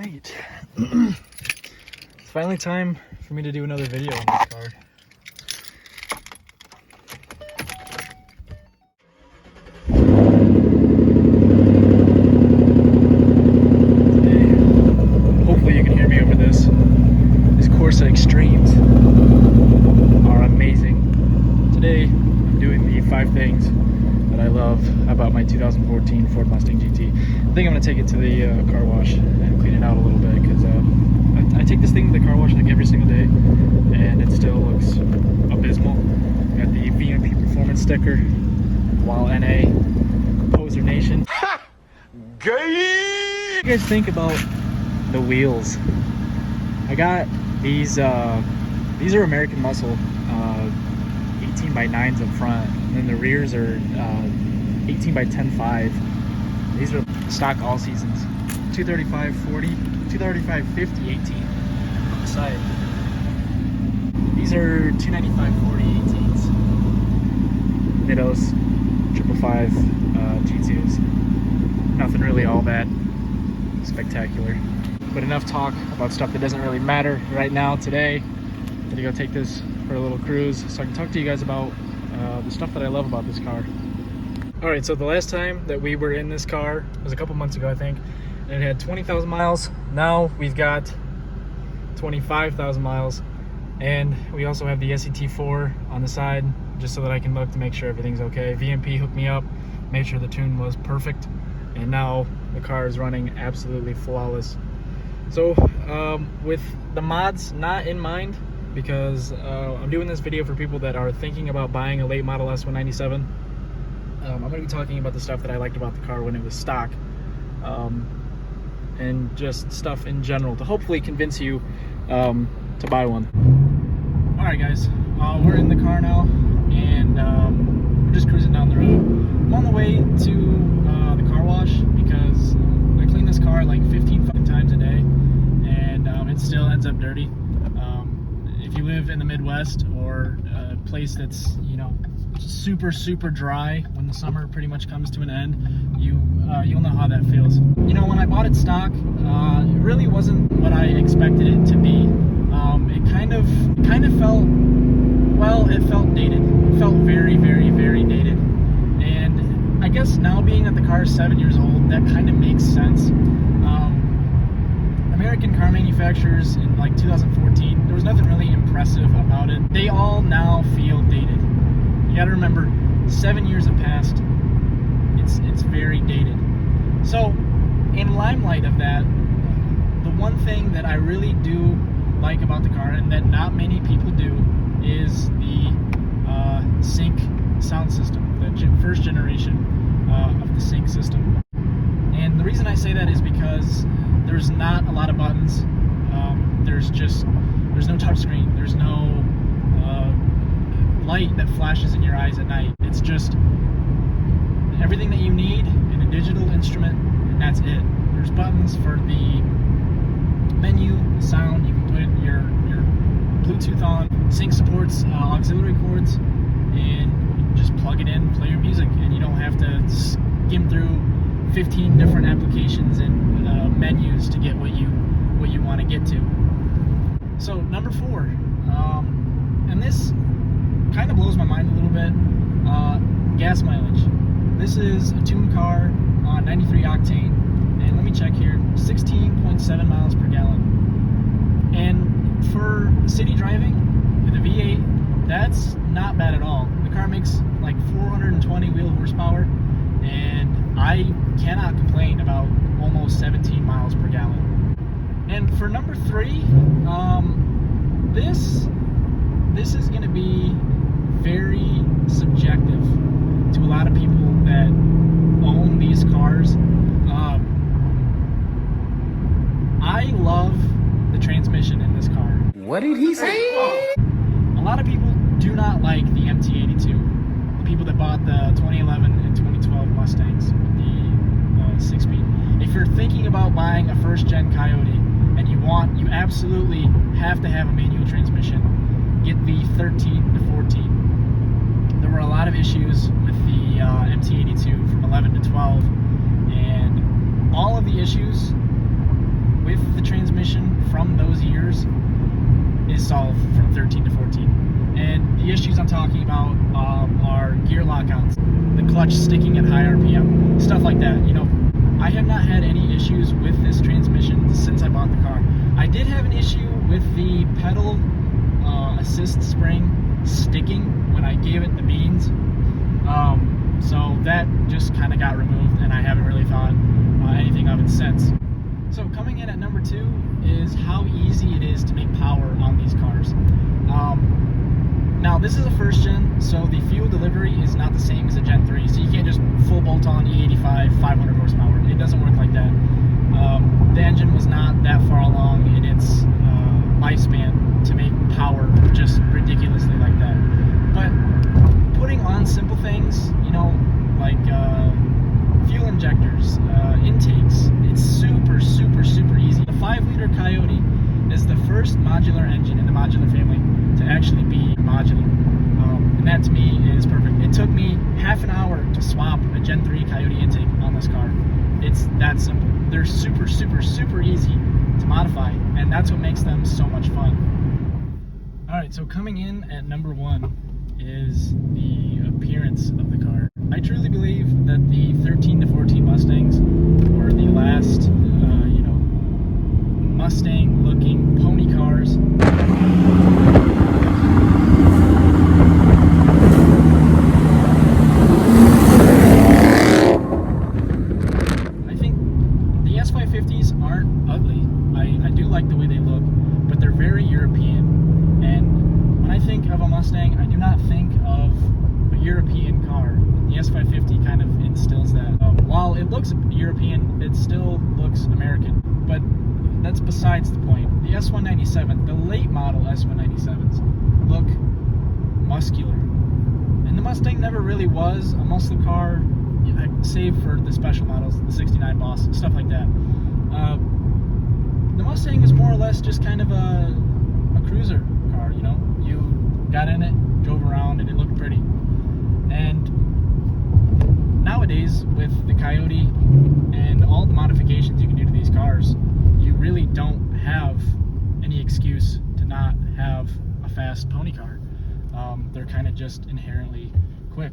Alright. It's finally time for me to do another video on this car. Today, hopefully you can hear me over this. These Corsa Extremes are amazing. Today, I'm doing the 5 things that I love about my 2014 Ford Mustang GT. I think I'm going to take it to the car wash and clean it out a little bit because I take this thing to the car wash like every single day and it still looks abysmal. Got the VMP Performance sticker, while NA, Poser Nation. Gay! What do you guys think about the wheels? I got these are American Muscle 18 by 9s up front, and then the rears are 18 by 10.5. These are stock all seasons. 235/40, 235/50 18 on the side. These are 295/40 18s. Nittos, 555 G2s. Nothing really all that spectacular. But enough talk about stuff that doesn't really matter right now. Today, I'm gonna go take this for a little cruise so I can talk to you guys about the stuff that I love about this car. Alright, so the last time that we were in this car was a couple months ago, I think, and it had 20,000 miles. Now we've got 25,000 miles, and we also have the SET4 on the side just so that I can look to make sure everything's okay. VMP hooked me up, made sure the tune was perfect, and now the car is running absolutely flawless. So with the mods not in mind, because I'm doing this video for people that are thinking about buying a late model S197. I'm going to be talking about the stuff that I liked about the car when it was stock, and just stuff in general to hopefully convince you to buy one. Alright guys, we're in the car now, and we're just cruising down the road. I'm on the way to the car wash because I clean this car like 15 fucking times a day, and it still ends up dirty. If you live in the Midwest or a place that's, you know, super dry when the summer pretty much comes to an end, you'll know how that feels. You know, when I bought it stock, it really wasn't what I expected it to be. It kind of felt, well, it felt dated. It felt very dated. And I guess now, being that the car is 7 years old, that kind of makes sense. American car manufacturers in like 2014, there was nothing really impressive about it. They all now feel dated. You gotta remember, 7 years have passed. It's very dated. So, in limelight of that, the one thing that I really do like about the car, and that not many people do, is the sync sound system, the first generation of the sync system. And the reason I say that is because there's not a lot of buttons. There's no touchscreen. There's no light that flashes in your eyes at night. It's just everything that you need in a digital instrument, and that's it. There's buttons for the menu, the sound. You can put your Bluetooth on. Sync supports auxiliary cords, and you just plug it in, play your music, and you don't have to skim through 15 different applications and menus to get what you want to get to. So number 4, and this kind of blows my mind a little bit, gas mileage. This is a tuned car on 93 octane, and let me check here, 16.7 miles per gallon. And for city driving with a V8, that's not bad at all. The car makes like 420 wheel horsepower, and I cannot complain about almost 17 miles per gallon. And for number 3, this is going to be very subjective to a lot of people that own these cars. I love the transmission in this car. What did he say? A lot of people do not like the MT82. The people that bought the 2011 and 2012 Mustangs with the 6-speed. If you're thinking about buying a first-gen Coyote and you absolutely have to have a manual transmission, get the 13 to 14. There were a lot of issues with the MT82 from 11 to 12, and all of the issues with the from those years is solved from 13 to 14. And the issues I'm talking about are gear lockouts, the clutch sticking at high RPM, stuff like that. You know, I have not had any issues with this transmission since I bought the car. I did have an issue with the pedal assist spring sticking when I gave it the beans. So that just kind of got removed, and I haven't really thought anything of it since. So coming in at number 2 is how easy it is to make power on these cars. Now this is a first gen, so the fuel delivery is not the same as a Gen 3, so you can't just full bolt on E85 500 horsepower. It doesn't work like that. The engine was not that far along in its lifespan to make power just ridiculously like that. But putting on simple things, you know, like fuel injectors, intakes, it's super easy. The 5-liter Coyote is the first modular engine in the modular family to actually be modular. And that to me is perfect. It took me half an hour to swap a Gen 3 Coyote intake on this car. It's that simple. They're super easy to modify, and that's what makes them so much fun. Alright, so coming in at number 1 is the appearance of the car. I truly believe that the 13 to 14 Mustangs were the last, Mustang-looking pony cars. I think the S550s aren't ugly. I do like the way they look, but they're very European. And when I think of a Mustang, I do not think of a European car. The S550 kind of instills that. While it looks European, it still looks American. But that's besides the point. The S197, the late model S197s, look muscular. And the Mustang never really was a muscle car, save for the special models, the 69 Boss, stuff like that. The Mustang is more or less just kind of a cruiser car, you know? You got in it, drove around, and it looked pretty. And nowadays, with the Coyote and all the modifications you can do to these cars, you really don't have any excuse to not have a fast pony car. They're kind of just inherently quick.